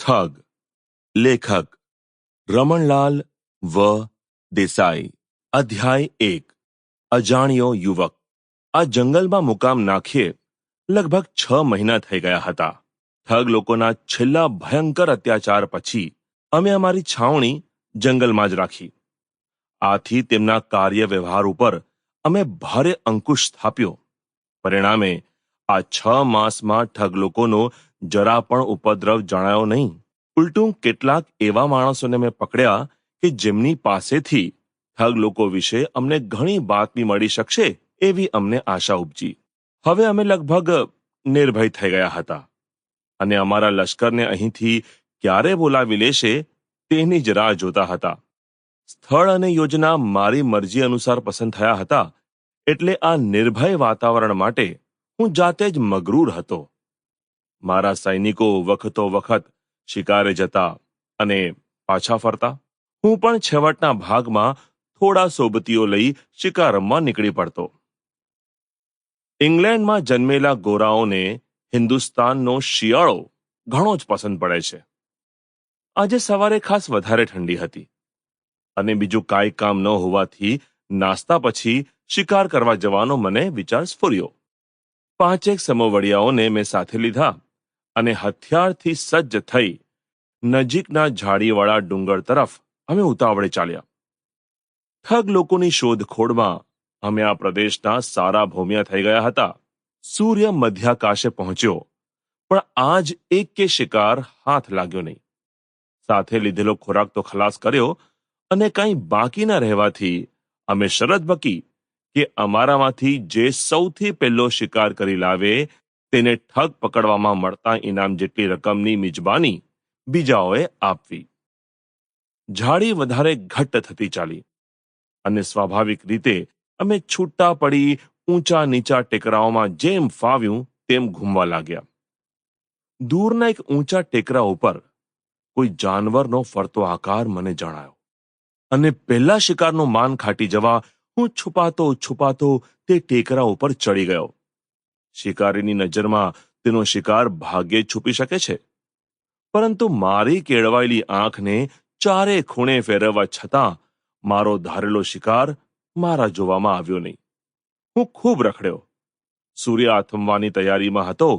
ઠગ. લેખક રમણલાલ વ દેસાઈ. અધ્યાય 1. અજાણ્યો યુવક. આ જંગલમાં મુકામ નાખીએ લગભગ 6 મહિના થઈ ગયા હતા. ઠગ લોકોના છેલ્લા ભયંકર અત્યાચાર પછી અમે અમારી છાવણી જંગલમાં જ રાખી. આથી તેમના કાર્ય વ્યવહાર ઉપર અમે ભારે અંકુશ સ્થાપ્યો. પરિણામે આ 6 માસમાં ઠગ લોકોનો જરા પણ ઉપદ્રવ જણાયો નહીં. ઉલટું કેટલાક એવા માણસોને મેં પકડ્યા કે જેમની પાસેથી ઠગ લોકો વિશે અમને ઘણી બાતમી મળી શકશે એવી અમને આશા ઉપજી. હવે અમે લગભગ નિર્ભય થઈ ગયા હતા અને અમારા લશ્કરને અહીંથી ક્યારે બોલાવી લેશે તેની જ રાહ જોતા હતા. સ્થળ અને યોજના મારી મરજી અનુસાર પસંદ થયા હતા, એટલે આ નિર્ભય વાતાવરણ માટે હું જાતે જ મગરૂર હતો. મારા સૈનિકો વખતો વખત શિકારે જતા અને પાછા ફરતા. હું પણ છેવટના ભાગમાં થોડા સોબતીઓ લઈ શિકાર રમવા નીકળી પડતો. ઇંગ્લેન્ડમાં જન્મેલા ગોરાઓને હિન્દુસ્તાનનો શિયાળો ઘણો જ પસંદ પડે છે. આજે સવારે ખાસ વધારે ઠંડી હતી અને બીજું કાંઈ કામ ન હોવાથી નાસ્તા પછી શિકાર કરવા જવાનો મને વિચાર સ્ફુર્યો. 5 સમોવડિયાઓને મેં સાથે લીધા અને હથિયારથી સજ્જ થઈ નજીકના ઝાડીવાળા ડુંગર તરફ અમે ઉતાવળે ચાલ્યા. ઠગ લોકોની શોધખોળમાં અમે આ પ્રદેશના સારા ભોમિયા થઈ ગયા હતા. સૂર્ય મધ્યાકાશે પહોંચ્યો, પણ આજ એક કે શિકાર હાથ લાગ્યો નહીં. સાથે લીધેલો ખોરાક તો ખલાસ કર્યો અને કંઈ બાકી ન રહેવાથી અમે શરત બકી કે અમારામાંથી જે સૌથી પહેલો શિકાર કરી લાવે તેને ઠગ પકડવામાં મળતા ઇનામ જેટલી રકમની મિજબાની બીજાઓએ આપવી. ઝાડી વધારે ઘટ્ટ થતી ચાલી અને સ્વાભાવિક રીતે અમે છૂટા પડી ઊંચા નીચા ટેકરાઓમાં જેમ ફાવ્યું તેમ ઘૂમવા લાગ્યા. દૂરના એક ઊંચા ટેકરા ઉપર કોઈ જાનવરનો ફરતો આકાર મને જણાયો અને પહેલા શિકારનું માન ખાટી જવા હું છુપાતો તે ટેકરા ઉપર ચડી ગયો. શિકારીની નજરમાં તેનો શિકાર ભાગ્યે છુપી શકે છે, પરંતુ મારી કેળવાયેલી આંખને ચારે ખૂણે ફેરવવા છતાં મારો ધારેલો શિકાર મારા જોવામાં આવ્યો નહીં. હું ખૂબ રખડ્યો. સૂર્ય આથમવાની તૈયારીમાં હતો.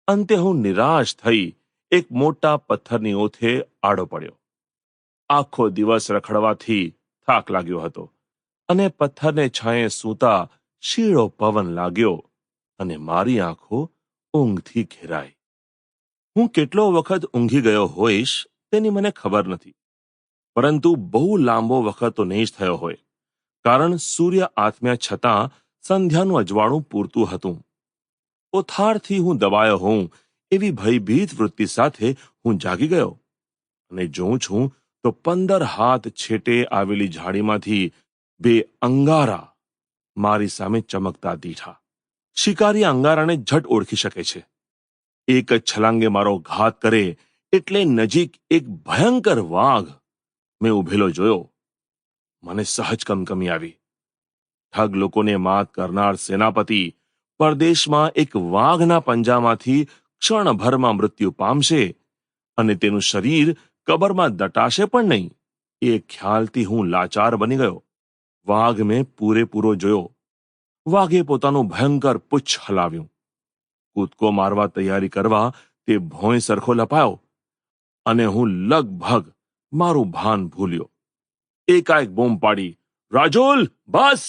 અંતે હું નિરાશ થઈ એક મોટા પથ્થરની ઓથે આડો પડ્યો. આખો દિવસ રખડવાથી થાક લાગ્યો હતો અને પથ્થરને છાંયે સૂતા શીળો પવન લાગ્યો અને મારી આંખો ઊંઘથી ઘેરાઈ. હું કેટલો વખત ઊંઘી ગયો હોઈશ તેની મને ખબર નથી, પરંતુ બહુ લાંબો વખત તો નહીં જ થયો હોય, કારણ સૂર્ય આથમ્યા છતાં સંધ્યાનું અજવાળું પૂરતું હતું. ઓથારથી હું દબાયો હોઉં એવી ભયભીત વૃત્તિ સાથે હું જાગી ગયો અને જોઉં છું તો 15 હાથ છેટે આવેલી ઝાડીમાંથી 2 અંગારા મારી સામે ચમકતા દીઠા. શિકારી અંગારાને ઝટ ઓળખી શકે છે. એક જ છલાંગે મારો ઘાત કરે એટલે નજીક એક ભયંકર વાઘ મેં ઉભેલો જોયો. મને સહજ કમકમી આવી. ઠગ લોકોને માત કરનાર સેનાપતિ પરદેશમાં એક વાઘના પંજામાંથી ક્ષણભરમાં મૃત્યુ પામશે અને તેનું શરીર કબરમાં દટાશે પણ નહીં, એ ખ્યાલથી હું લાચાર બની ગયો. વાઘ મેં પૂરેપૂરો જોયો. વાઘે પોતાનું ભયંકર પુચ્છ હલાવ્યું. કૂદકો મારવા તૈયારી કરવા તે ભોંય સરખો લપાયો અને હું લગભગ મારું ભાન ભૂલ્યો. એકાએક બૂમ પાડી, રાજુલ, બસ!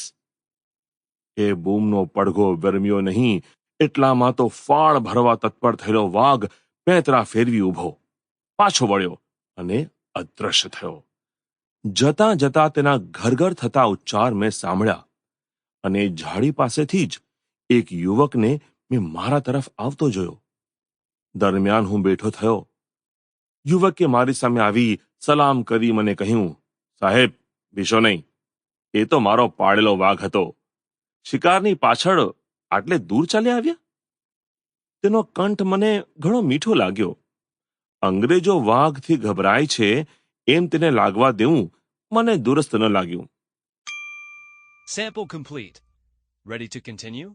એ બૂમનો પડઘો વિરમ્યો નહીં એટલામાં તો ફાળ ભરવા તત્પર થયેલો વાઘ પેંતરા ફેરવી ઊભો, પાછો વળ્યો અને અદ્રશ્ય થયો. જતાં જતાં તેના ઘરઘર થતા ઉચ્ચાર મેં સાંભળ્યા અને ઝાડી પાસેથી જ એક યુવકને મેં મારા તરફ આવતો જોયો. દરમિયાન હું બેઠો થયો. યુવકે મારી સામે આવી સલામ કરી મને કહ્યું, સાહેબ, ભીષો નહીં, એ તો મારો પાળેલો વાઘ હતો. શિકારની પાછળ આટલે દૂર ચાલ્યા આવ્યા? તેનો કંઠ મને ઘણો મીઠો લાગ્યો. અંગ્રેજો વાઘથી ગભરાય છે એમ તેને લાગવા દેવું મને દુરસ્ત ન લાગ્યું. Sample complete. Ready to continue?